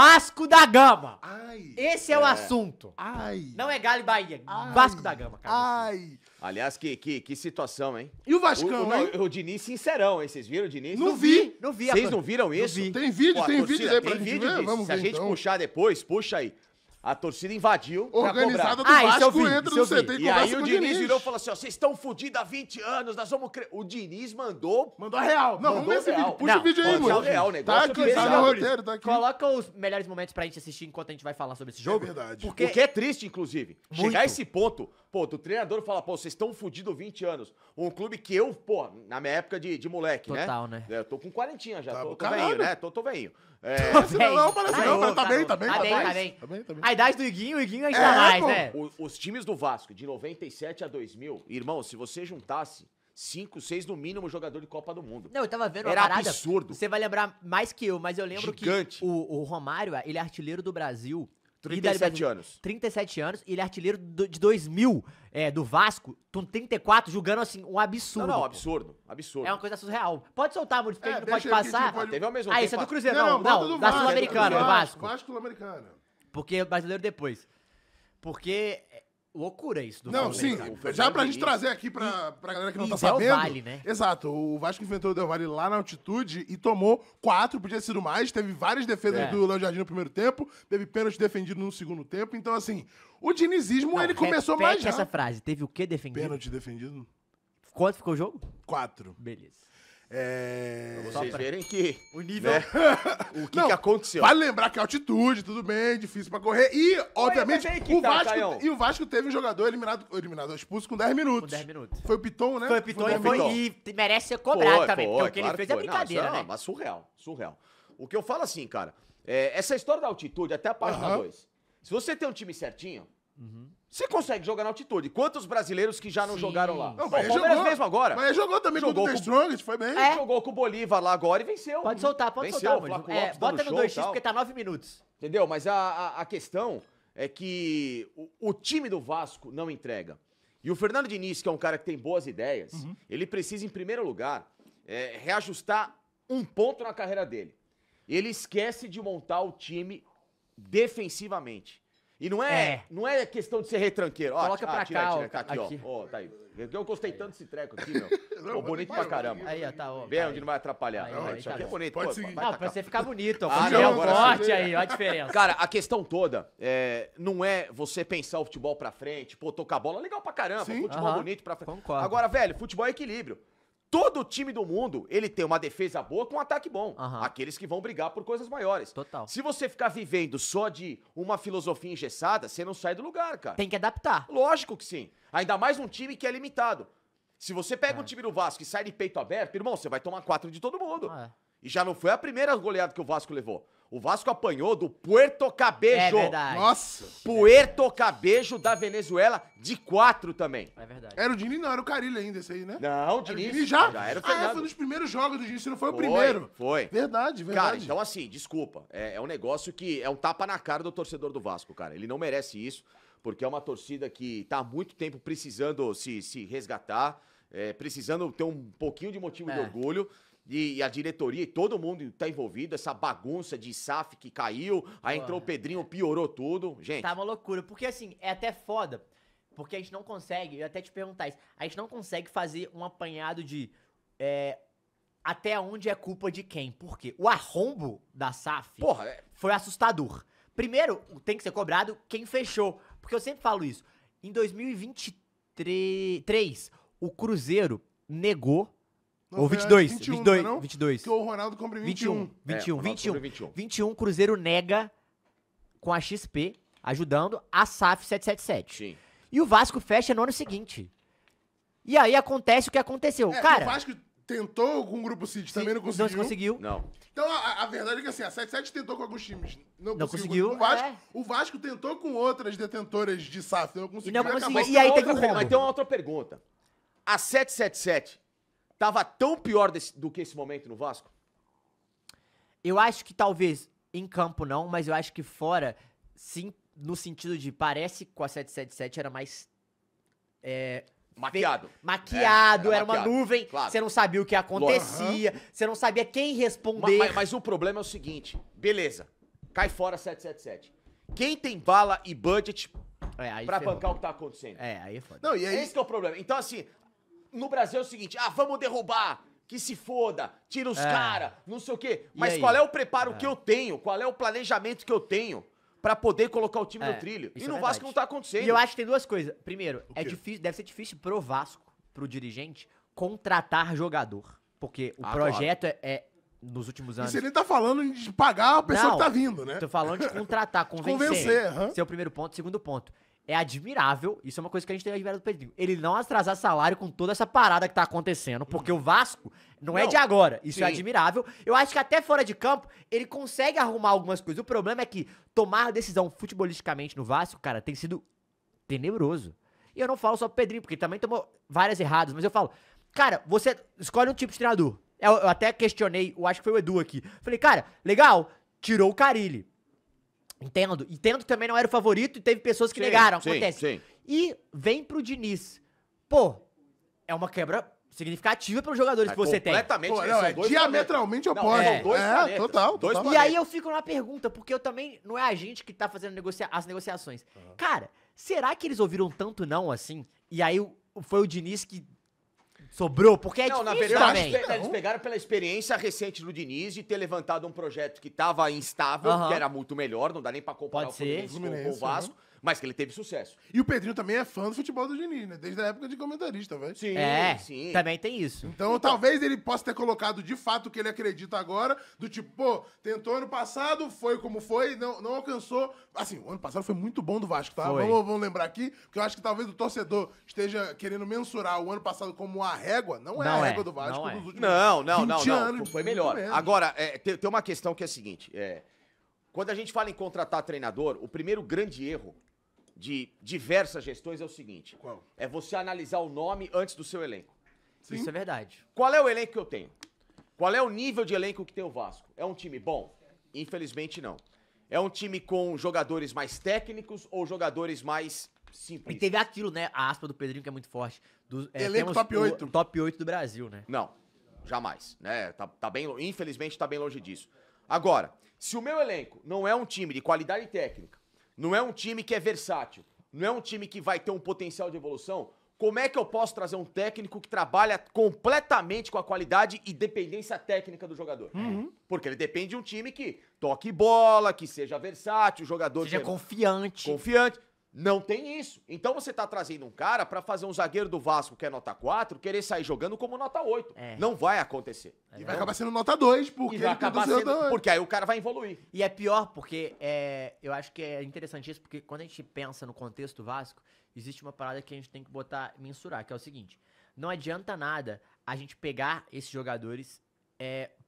Vasco da Gama. Ai. Esse é o assunto. Ai. Não é Galo e Bahia. Ai. Vasco da Gama, cara. Ai. Aliás, que situação, hein? E o Vascão, hein? O Diniz sincerão, hein? Vocês viram o Diniz? Não vi. Não vi. Vocês não viram isso? vi. Tem vídeo, Pô, tem torcida, vídeos aí pra tem gente vídeo ver? disso. Vamos Se a ver, gente então. puxar depois, puxa aí. A torcida invadiu pra Organizada do cobrar. Ah, isso eu Vasco vi, entra isso no eu vi. CT e E aí conversa o com o Diniz virou e falou assim, ó, vocês estão fodidos há 20 anos, nós vamos... O Diniz mandou... Mandou a real. Não, vamos Mandou ver esse real. vídeo. Puxa Não, o vídeo aí, pode ser mano. o real, o negócio Tá é aqui, tá pesado. no roteiro, tá aqui. Coloca os melhores momentos pra gente assistir enquanto a gente vai falar sobre esse jogo. É verdade. Porque O que é triste, inclusive. Muito. Chegar a esse ponto, pô, do treinador falar, pô, vocês estão fodidos 20 anos. Um clube que eu, pô, na minha época de moleque, Total, né? Eu tô com 40 já, Tá, tô caralho. veinho, né? Tô veinho. Não, parece não, mas tá bem, tá bem. Tá bem, tá bem. Tá bem, tá bem. A idade do Iguinho, o Iguinho ainda É, mais, pô. né? Os times do Vasco, de 97 a 2000, irmão, se você juntasse 5, 6 no mínimo jogador de Copa do Mundo. Não, eu tava vendo uma Era parada. absurdo. Você vai lembrar mais que eu, mas eu lembro Gigante. que o Romário, ele é artilheiro do Brasil. 37 anos. 37 anos, e ele é artilheiro de 2000, do Vasco, com 34, jogando assim, um absurdo. Não, pô. absurdo, absurdo. É uma coisa surreal. Pode soltar, Maurício, porque a gente não pode deixa aí que a gente passar. pode- Teve ao mesmo Ah, tempo... esse é do Cruzeiro, Não, não, bota do da Vasco, Sul-Americana, do do Vasco. Vasco Sul-Americana. Porque o brasileiro depois. Porque loucura isso do Não, sim, Sul-Americano. já pra gente trazer aqui pra galera que não e tá Del sabendo. Valle, né? Exato, o Vasco enfrentou o Del Valle lá na altitude e tomou 4, podia ter sido mais, teve várias defesas É. do Léo Jardim no primeiro tempo, teve pênalti defendido no segundo tempo, então assim, o dinizismo Não, ele começou repete mais essa rápido. frase. Teve o que defendido? Pênalti defendido, Quanto ficou o jogo? 4. Beleza. Vocês pra- verem que... O nível... né, o que Não, que aconteceu? Vale lembrar que a altitude, tudo bem, difícil pra correr. E, obviamente, mas aí que o tá, Vasco, Caião. e o Vasco teve um jogador eliminado, expulso com 10 minutos. Com 10 minutos. Foi o Piton, né? Foi o Piton e 10 foi minutos. e merece ser cobrado Foi, também, foi, porque o que claro ele fez que é foi. brincadeira, Não, isso né? Mas surreal, surreal. O que eu falo assim, cara, essa história da altitude, até a página Aham. 2, se você tem um time certinho, você consegue jogar na altitude. Quantos brasileiros que já não Sim. jogaram lá? Não, Bom, o Bahia Palmeiras jogou. mesmo agora. Mas jogou também Jogou contra o The com- Strongest, foi bem. É. Jogou com o Bolívar lá agora e venceu. Pode soltar, Venceu, Maurício. Flaco Lopes Bota dando no show e 2x tal. porque tá 9 minutos. Entendeu? Mas a questão é que o time do Vasco não entrega. E o Fernando Diniz, que é um cara que tem boas ideias, ele precisa, em primeiro lugar, reajustar um ponto na carreira dele. Ele esquece de montar o time defensivamente. E não é questão de ser retranqueiro. Ó, Coloca pra tira cá, aí, ó, tira cá, aqui, aqui. ó. Ó, tá aí. Eu gostei tanto desse treco aqui, meu. Pô, bonito pra caramba. Aí, ó, tá, ó. Vê onde não vai atrapalhar. Aí, Não, aí, isso tá aqui é bom. bonito. Pode Pô, seguir. vai Não, tacar pra você ficar bonito, ó. Ah, Fazer não, um agora corte sim. aí, ó a diferença. Cara, a questão toda não é você pensar o futebol pra frente, pô, tocar bola legal pra caramba, Sim. futebol Aham. bonito pra frente. Concordo. Agora, velho, futebol é equilíbrio. Todo time do mundo, ele tem uma defesa boa com um ataque bom. Aham. Aqueles que vão brigar por coisas maiores. Total. Se você ficar vivendo só de uma filosofia engessada, você não sai do lugar, cara. Tem que adaptar. Lógico que sim. Ainda mais um time que é limitado. Se você pega um time do Vasco e sai de peito aberto, irmão, você vai tomar 4 de todo mundo. Ah, E já não foi a primeira goleada que o Vasco levou. O Vasco apanhou do Puerto Cabejo. É verdade. Nossa. Puerto Cabejo da Venezuela de 4 também. É verdade. Era o Diniz, não, era o Carilho ainda esse aí, né? Não, Era o Diniz. Diniz já? era o Ah, é, Fernando. foi nos primeiros jogos do Diniz, se não foi o Foi, primeiro. Foi. Verdade, verdade. Cara, então assim, desculpa. É um negócio que é um tapa na cara do torcedor do Vasco, cara. Ele não merece isso, porque é uma torcida que tá há muito tempo precisando se resgatar, precisando ter um pouquinho de motivo de É. orgulho. E a diretoria e todo mundo tá envolvido, essa bagunça de SAF que caiu, aí entrou o Pedrinho, piorou tudo. Gente, Tá uma loucura. Porque assim, é até foda. Porque a gente não consegue, eu ia até te perguntar isso, a gente não consegue fazer um apanhado de até onde é culpa de quem. Por quê? O arrombo da SAF porra, foi assustador. Primeiro, tem que ser cobrado quem fechou. Porque eu sempre falo isso. Em 2023, o Cruzeiro negou. Não, Ou foi 22, 21, 22, não é não? 22. Que o Ronaldo compra em 21. 21, o 21, Ronaldo 21. 21, Cruzeiro nega com a XP, ajudando a SAF 777. sim. E o Vasco fecha no ano seguinte. E aí acontece o que aconteceu. Cara, O Vasco tentou com o Grupo City, também não conseguiu. não se conseguiu. Não. Então, a verdade é que assim, a 77 tentou com alguns times. Não conseguiu, O Vasco, é. o Vasco tentou com outras detentoras de SAF, não conseguiu. não acabou conseguiu. sendo E aí outra teve o pegada. rombo. Mas tem uma outra pergunta. A 777 tava tão pior do que esse momento no Vasco? Eu acho que talvez em campo não, mas eu acho que fora, sim, no sentido de parece que com a 777 era mais Maquiado. maquiado, era era uma maquiado, nuvem, claro. você não sabia o que acontecia, você não sabia quem responder. Mas o problema é o seguinte, beleza. cai fora 777. Quem tem bala e budget Aí pra ferrou. bancar o que tá acontecendo? Aí é foda. Não, e aí... Esse que é o problema. Então, assim, no Brasil é o seguinte, vamos derrubar, que se foda, tira os caras, não sei o quê. Mas aí? qual é o preparo que eu tenho? Qual é o planejamento que eu tenho pra poder colocar o time no trilho? E isso no é Vasco verdade. não tá acontecendo. E eu acho que tem duas coisas. Primeiro, quê? difícil, deve ser difícil pro Vasco, pro dirigente, contratar jogador. Porque o Claro. projeto nos últimos E anos... você nem tá falando de pagar a pessoa Não, que tá vindo, né? Tô falando de contratar, convencer. Convencer, aham. Esse é o primeiro ponto. Segundo ponto, é admirável, isso é uma coisa que a gente tem admirado do Pedrinho, ele não atrasar salário com toda essa parada que tá acontecendo, porque o Vasco não é Não, de agora, isso é sim. admirável. Eu acho que até fora de campo, ele consegue arrumar algumas coisas. O problema é que tomar decisão futebolisticamente no Vasco, cara, tem sido tenebroso. E eu não falo só pro Pedrinho, porque ele também tomou várias erradas, mas eu falo, cara, você escolhe um tipo de treinador. Eu até questionei, eu acho que foi o Edu aqui. Falei, cara, legal, tirou o Carille. Entendo que também não era o favorito e teve pessoas que Sim, negaram, sim, acontece. sim. E vem pro Diniz. Pô, é uma quebra significativa pelos jogadores que você tem. Completamente. Pô, são não, é dois diametralmente planetas. oposto. Não, são dois planetas. Total. Dois total. E aí eu fico numa pergunta, porque eu também, não é a gente que tá fazendo as negociações. Cara, será que eles ouviram tanto não assim? E aí foi o Diniz que sobrou? Porque é Não, na difícil verdade, também. eles pegaram pela experiência recente do Diniz de ter levantado um projeto que tava instável, Aham. que era muito melhor, não dá nem pra comparar Pode o ser. Fluminense com o Vasco, mas que ele teve sucesso. E o Pedrinho também é fã do futebol do Diniz, né? Desde a época de comentarista, velho. Sim, sim. Também tem isso. Então, talvez ele possa ter colocado de fato o que ele acredita agora, do tipo, pô, tentou ano passado, foi como foi, não alcançou. Assim, o ano passado foi muito bom do Vasco, tá? Foi. Vamos lembrar aqui, porque eu acho que talvez o torcedor esteja querendo mensurar o ano passado como a régua. Não é Não a é, régua do Vasco não é. dos últimos Não, 20 anos. foi melhor. muito menos. Agora, tem uma questão que é a seguinte, quando a gente fala em contratar treinador, o primeiro grande erro de diversas gestões é o seguinte, Qual? é você analisar o nome antes do seu elenco. Sim. Isso é verdade. Qual é o elenco que eu tenho? Qual é o nível de elenco que tem o Vasco? É um time bom? Infelizmente não. É um time com jogadores mais técnicos ou jogadores mais E simples? teve aquilo, né? A aspa do Pedrinho que é muito forte. Elenco temos top 8. o top 8 do Brasil, né? Não, jamais, né? Tá bem, infelizmente tá bem longe disso. Agora, se o meu elenco não é um time de qualidade técnica, não é um time que é versátil, não é um time que vai ter um potencial de evolução, como é que eu posso trazer um técnico que trabalha completamente com a qualidade e dependência técnica do jogador? Porque ele depende de um time que toque bola, que seja versátil, o jogador Seja seja confiante. confiante. Não tem isso. Então você tá trazendo um cara pra fazer um zagueiro do Vasco que é nota 4, querer sair jogando como nota 8. É. Não vai acontecer. E vai acabar sendo nota 2, porque E vai ele tentou acabar ser sendo, nota 2. porque aí o cara vai evoluir. E é pior porque eu acho que é interessante isso, porque quando a gente pensa no contexto Vasco, existe uma parada que a gente tem que mensurar, que é o seguinte: não adianta nada a gente pegar esses jogadores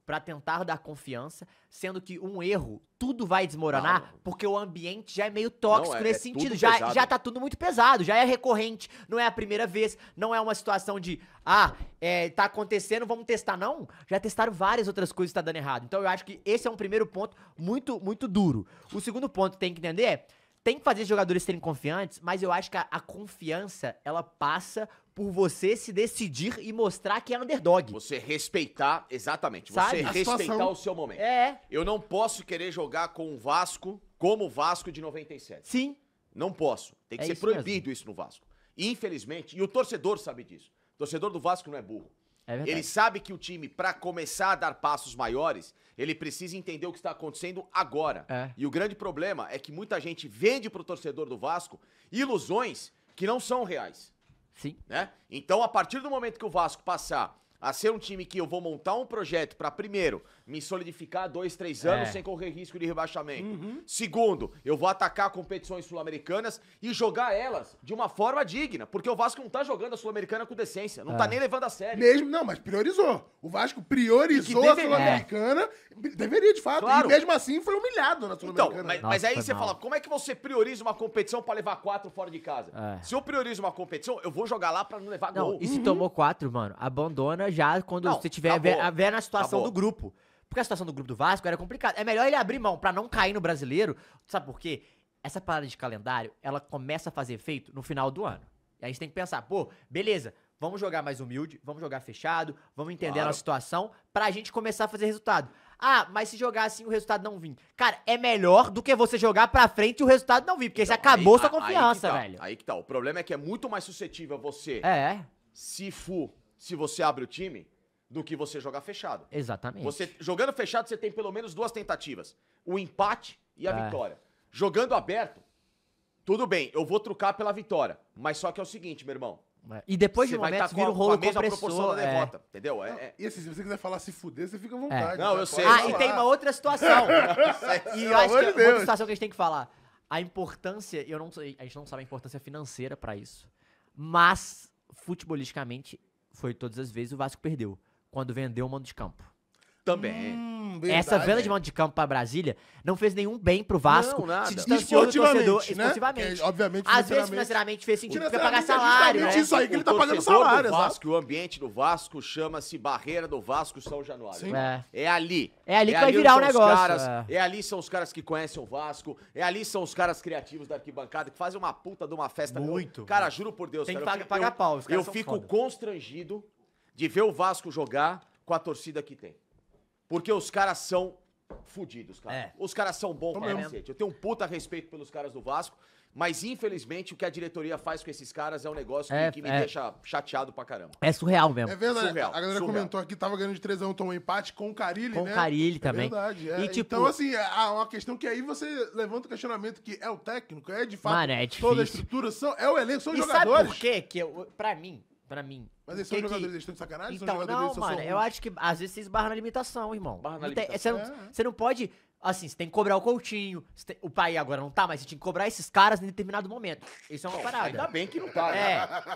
pra tentar dar confiança, sendo que um erro, tudo vai desmoronar, Não. porque o ambiente já é meio tóxico Não, nesse é tudo sentido. Já, pesado. já tá tudo muito pesado, já é recorrente, não é a primeira vez, não é uma situação de, tá acontecendo, vamos testar. Não, já testaram várias outras coisas que tá dando errado. Então eu acho que esse é um primeiro ponto muito, muito duro. O segundo ponto que tem que entender tem que fazer os jogadores serem confiantes, mas eu acho que a confiança, ela passa por você se decidir e mostrar que é underdog. Você respeitar, exatamente, Sabe? você A respeitar situação. o seu momento. É, Eu não posso querer jogar com o Vasco como o Vasco de 97. sim. Não posso. Tem que É ser isso proibido isso no Vasco. Infelizmente, e o torcedor sabe disso. O torcedor do Vasco não é burro. É verdade. Ele sabe que o time, pra começar a dar passos maiores, ele precisa entender o que está acontecendo agora. É. E o grande problema é que muita gente vende pro torcedor do Vasco ilusões que não são reais, Sim. né? Então, a partir do momento que o Vasco passar a ser um time que eu vou montar um projeto pra, primeiro, me solidificar 2, 3 anos sem correr risco de rebaixamento. Segundo, eu vou atacar competições sul-americanas e jogar elas de uma forma digna, porque o Vasco não tá jogando a Sul-Americana com decência, não tá nem levando a sério. Mesmo, não, mas priorizou. O Vasco priorizou E que a deveria. Sul-Americana. Deveria, de fato. Claro. E mesmo assim foi humilhado na Então, Sul-Americana. mas Nossa, aí foi você mal. fala, como é que você prioriza uma competição pra levar 4 fora de casa? É. Se eu priorizo uma competição, eu vou jogar lá pra não levar Não, gol. e se tomou 4, mano, abandona já quando Não, você tiver acabou. ver na situação Acabou. do grupo. Porque a situação do grupo do Vasco era complicada. É melhor ele abrir mão pra não cair no brasileiro. Sabe por quê? Essa parada de calendário, ela começa a fazer efeito no final do ano. E a gente tem que pensar, pô, beleza, vamos jogar mais humilde, vamos jogar fechado, vamos entender a Claro. nossa situação pra gente começar a fazer resultado. Ah, mas se jogar assim o resultado não vir. Cara, é melhor do que você jogar pra frente e o resultado não vir, porque você Então, acabou aí- sua aí que confiança, tá, velho. Aí que tá. O problema é que é muito mais suscetível você É, se você abre o time do que você jogar fechado. exatamente. Você jogando fechado, você tem pelo menos 2 tentativas: o empate e a É. vitória. Jogando aberto, tudo bem, eu vou trucar pela vitória. Mas só que é o seguinte, meu irmão. E depois de Você vai momentos estar vira um com a rolo mesma proporção compressor. da derrota, entendeu? E assim, se você quiser falar se fuder, você fica à vontade. Não, né? eu sei. Pode Ah, falar. e tem uma outra situação. E eu Pelo acho amor que de é uma Deus. outra situação que a gente tem que falar. A importância, eu não sei, a gente não sabe a importância financeira pra isso. Mas, futebolisticamente, foi todas as vezes o Vasco perdeu. Quando vendeu o mando de campo. Também. Essa venda de mando de campo pra Brasília não fez nenhum bem pro Vasco. Não, nada. Se distanciou do torcedor Esportivamente, né? esportivamente. Porque, obviamente, Às vezes, financeiramente, fez sentido porque pagar Financeiramente, salário, é né? justamente isso aí que ele tá pagando torcedor salário, do exato. Vasco, o ambiente do Vasco chama-se Barreira do Vasco São Januário. Sim. É ali. É ali que vai onde virar o são os negócio, caras- é. é ali são os caras que conhecem o Vasco. É ali são os caras criativos da arquibancada que fazem uma puta de uma festa. Muito. Cara, juro por Deus, Tem que cara, pagar pau, os caras Eu são fico foda. constrangido de ver o Vasco jogar com a torcida que tem. Porque os caras são fudidos, cara. É. Os caras são bons pra mesmo. cacete. Eu tenho um puta respeito pelos caras do Vasco, mas infelizmente o que a diretoria faz com esses caras é um negócio que me deixa chateado pra caramba. É surreal mesmo. É verdade. Surreal, A galera surreal. comentou aqui, tava ganhando de 3x1, tomou empate com o Carille, Com né? o Carille É também. verdade. E, tipo, então, assim, é uma questão que aí você levanta o questionamento que é o técnico, é de fato Mano, é toda a difícil. estrutura, é o elenco, são os E jogadores. sabe por quê? Que pra mim... Mas eles são que jogadores, eles estão de sacanagem? Então, são jogadores, não, eles só mano, são eu ruins? acho que às vezes você esbarra na limitação, irmão. Barra na Não tem- limitação. você não pode, assim, você tem que cobrar o Coutinho, o pai agora não tá, mas você tinha que cobrar esses caras em determinado momento. Isso é uma parada. Ainda bem que não tá, né?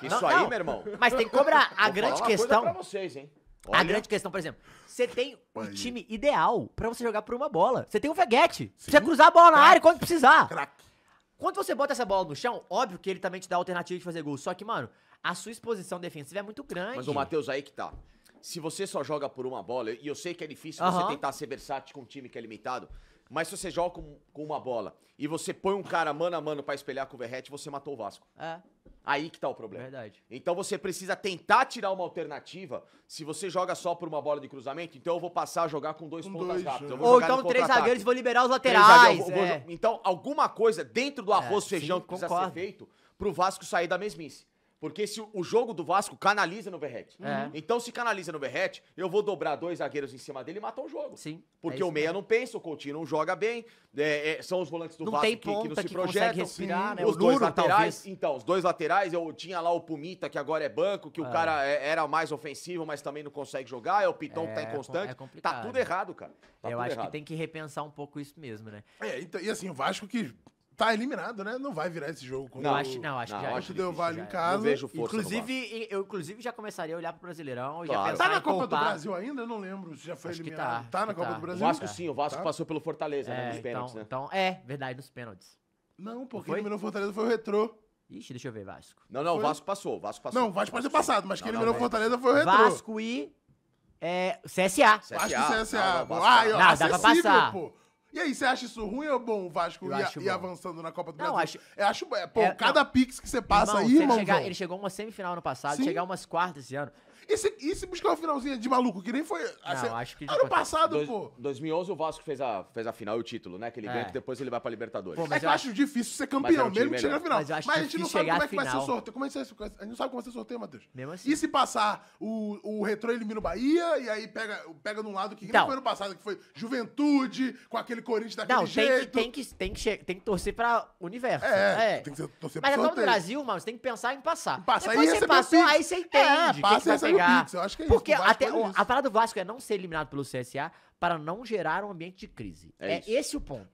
É. Isso Não, aí, não. meu irmão. Mas tem que cobrar. A Vou grande falar uma coisa questão... pra vocês, hein? A Olha, grande questão, por exemplo, você tem o Aí. time ideal pra você jogar por uma bola. Você tem o Veguete. Você cruzar a bola na área quando precisar. Craque. Quando você bota essa bola no chão, óbvio que ele também te dá a alternativa de fazer gol. Só que, mano, a sua exposição defensiva é muito grande. Mas o Matheus, aí que tá. Se você só joga por uma bola, e eu sei que é difícil Aham. você tentar ser versátil com um time que é limitado, mas se você joga com uma bola e você põe um cara mano a mano pra espelhar com o Verrete, você matou o Vasco. É, Aí que tá o problema. verdade. Então você precisa tentar tirar uma alternativa. Se você joga só por uma bola de cruzamento, então eu vou passar a jogar com dois Com pontas dois, rápidas. Eu né? vou Ou jogar no então 3 contra-ataque. zagueiros e vou liberar os 3 laterais. zagueiros, eu vou é. Então, alguma coisa dentro do arroz sim, feijão que precisa concordo. ser feito pro Vasco sair da mesmice. Porque se o jogo do Vasco canaliza no Verrete. É. Então, se canaliza no Verrete, eu vou dobrar 2 zagueiros em cima dele e matar o jogo. Sim. Porque é o isso meia mesmo. não pensa, o Coutinho não joga bem, são os volantes do Não Vasco tem que não ponta se que projetam. consegue respirar, né? Os O dois Nuno, laterais, talvez. então, os dois laterais, eu tinha lá o Pumita, que agora é banco, que o É. cara era mais ofensivo, mas também não consegue jogar, é o Piton que tá É inconstante. complicado. Tá tudo errado, cara. Tá Eu tudo acho errado. que tem que repensar um pouco isso mesmo, né? Então, e assim, o Vasco que tá eliminado, né? Não vai virar esse jogo. quando Eu acho que já acho é. Quando difícil, deu Vale já em é. casa. Não vejo força no Vasco. Inclusive, eu já começaria a olhar pro Brasileirão e Claro. já pensar Tá na em Copa poupar. do Brasil ainda? Eu não lembro se já foi Acho que eliminado. tá, Tá na acho que Copa tá. do O Brasil? Vasco sim, o Vasco Tá. passou pelo Fortaleza, né, nos pênaltis, né? Então, verdade, nos pênaltis. Não, porque Foi? eliminou o Fortaleza foi o Retrô. Ixi, deixa eu ver, Vasco. Não, o Foi? Vasco passou, o Vasco passou. Não, o Vasco pode ter passado, mas quem Não, eliminou o não, Fortaleza foi o Retrô. Vasco e CSA. Vasco e CSA. Não, pô. Vasco Ai, não. ó, Não, dá pra acessível, passar. pô. E aí, você acha isso ruim ou bom o Vasco Eu acho ir bom. avançando na Copa do Não, Brasil? acho- Eu acho, pô, É, cada pix que você passa Irmão, aí, se ele irmão. chegar- ele chegou a uma semifinal ano passado, Sim. chegar umas quartas esse ano. E se buscar uma finalzinha de maluco, que nem foi. acho que já Ano acontece. passado, pô. 2011 o Vasco fez a final e o título, né? Que ele ganha, É. que depois ele vai pra Libertadores. Pô, É mas que eu eu acho difícil ser Mas era campeão, um time mesmo que chegue na melhor. final. Mas eu acho a gente não difícil sabe chegar como à é que vai ser o final. sorteio. A gente não sabe como vai ser o sorteio, Matheus. Mesmo assim. E se passar o Retrô elimina o Bahia, e aí pega num lado que nem Então. foi ano passado, que foi Juventude, com aquele Corinthians daquele Não, jeito. tem que torcer pra universo. Tem que ser torcer Mas a pro Copa do sorteio. Brasil, mano, você tem que pensar em passar. Passar Depois e você receber passou, o Pix. aí você entende passa quem que vai e recebe o pegar. Pix, eu acho que é isso, Porque o Vasco até faz isso. a parada do Vasco é não ser eliminado pelo CSA para não gerar um ambiente de crise. É É isso. esse o ponto.